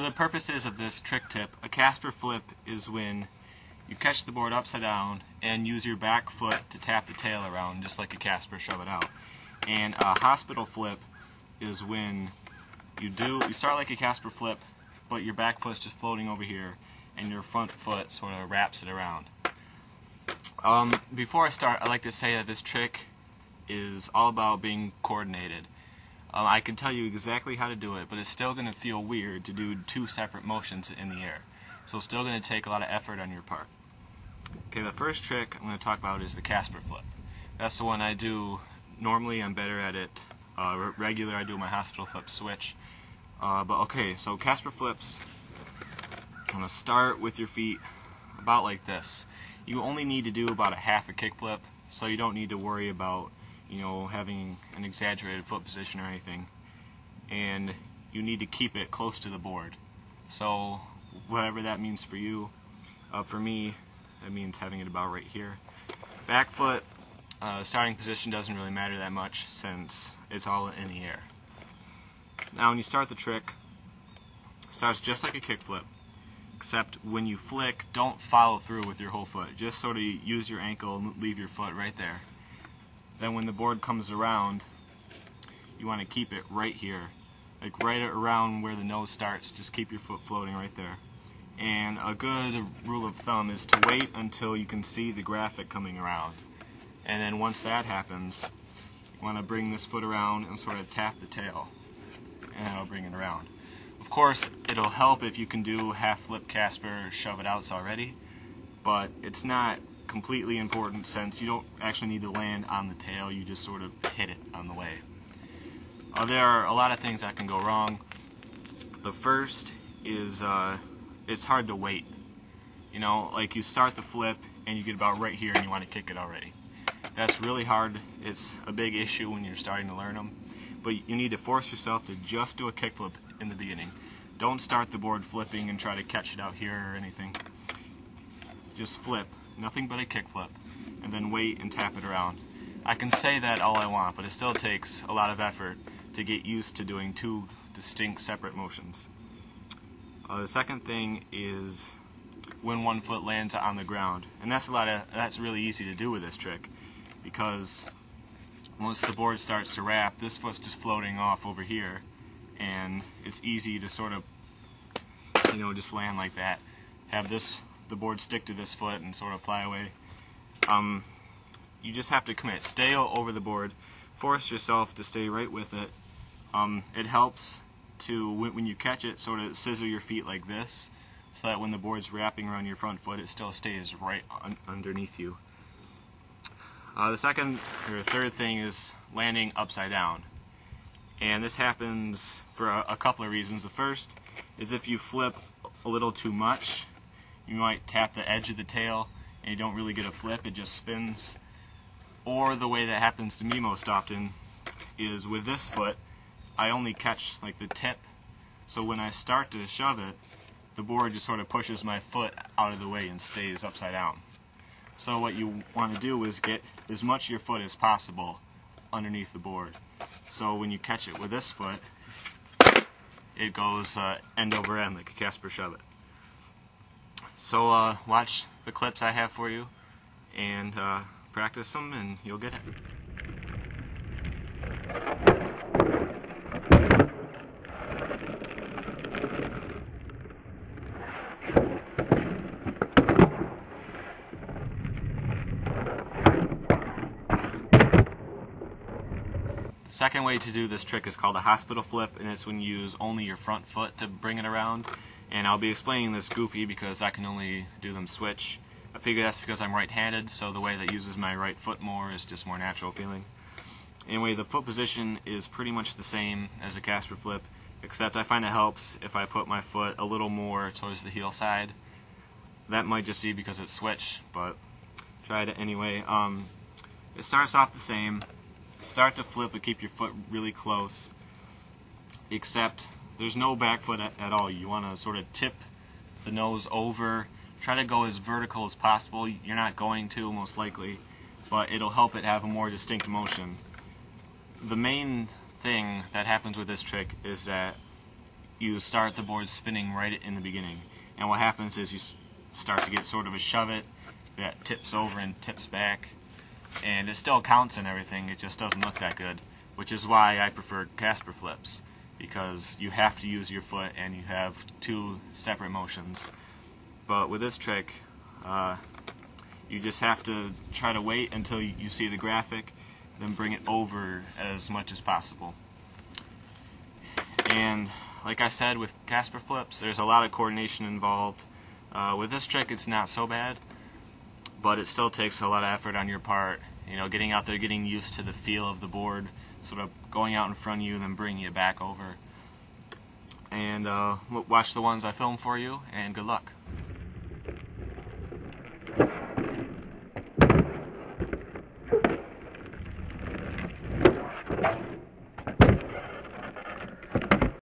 For the purposes of this trick tip, a casper flip is when you catch the board upside down and use your back foot to tap the tail around, just like a casper, shove it out. And a hospital flip is when you start like a casper flip, but your back foot's just floating over here, and your front foot sort of wraps it around. Before I start, I'd like to say that this trick is all about being coordinated. I can tell you exactly how to do it, but it's still going to feel weird to do two separate motions in the air. So it's still going to take a lot of effort on your part. Okay, the first trick I'm going to talk about is the casper flip. That's the one I do. Normally I'm better at it. Regular I do my hospital flip switch. But okay, so casper flips, I'm going to start with your feet about like this. You only need to do about a half a kick flip, so you don't need to worry about having an exaggerated foot position or anything. And you need to keep it close to the board. So whatever that means for you, for me, that means having it about right here. Back foot, starting position doesn't really matter that much since it's all in the air. Now when you start the trick, it starts just like a kick flip, except when you flick, don't follow through with your whole foot. Just sort of use your ankle and leave your foot right there. Then when the board comes around, you want to keep it right here, like right around where the nose starts. Just keep your foot floating right there. And a good rule of thumb is to wait until you can see the graphic coming around. And then once that happens, you want to bring this foot around and sort of tap the tail, and that'll bring it around. Of course, it'll help if you can do half flip casper shove it outs already, but it's not completely important since you don't actually need to land on the tail, you just sort of hit it on the way. There are a lot of things that can go wrong. The first is it's hard to wait. Like you start the flip and you get about right here and you want to kick it already. That's really hard. It's a big issue when you're starting to learn them. But you need to force yourself to just do a kick flip in the beginning. Don't start the board flipping and try to catch it out here or anything. Just flip. Nothing but a kick flip, and then wait and tap it around. I can say that all I want, but it still takes a lot of effort to get used to doing two distinct separate motions. The second thing is when one foot lands on the ground, and that's really easy to do with this trick, because once the board starts to wrap, this foot's just floating off over here, and it's easy to sort of just land like that. Have the board stick to this foot and sort of fly away. You just have to commit. Stay over the board. Force yourself to stay right with it. It helps to, when you catch it, sort of scissor your feet like this, so that when the board's wrapping around your front foot, it still stays right underneath you. The second or third thing is landing upside down. And this happens for a couple of reasons. The first is if you flip a little too much, you might tap the edge of the tail and you don't really get a flip, it just spins. Or the way that happens to me most often is with this foot, I only catch like the tip, so when I start to shove it, the board just sort of pushes my foot out of the way and stays upside down. So what you want to do is get as much of your foot as possible underneath the board. So when you catch it with this foot, it goes end over end like a casper shove it. So watch the clips I have for you and practice them and you'll get it. The second way to do this trick is called a hospital flip, and it's when you use only your front foot to bring it around. And I'll be explaining this goofy because I can only do them switch. I figure that's because I'm right-handed, so the way that uses my right foot more is just more natural feeling. Anyway, the foot position is pretty much the same as a casper flip, except I find it helps if I put my foot a little more towards the heel side. That might just be because it's switch, but try it anyway. It starts off the same. Start to flip but keep your foot really close, except there's no back foot at all. You want to sort of tip the nose over, try to go as vertical as possible. You're not going to, most likely, but it'll help it have a more distinct motion. The main thing that happens with this trick is that you start the board spinning right in the beginning. And what happens is you start to get sort of a shove it that tips over and tips back. And it still counts and everything, it just doesn't look that good. Which is why I prefer casper flips, because you have to use your foot and you have two separate motions. But with this trick, you just have to try to wait until you see the graphic, then bring it over as much as possible. And like I said, with casper flips, there's a lot of coordination involved. With this trick, it's not so bad, but it still takes a lot of effort on your part. You know, getting out there, getting used to the feel of the board, sort of going out in front of you, then bringing it back over. And watch the ones I film for you, and good luck.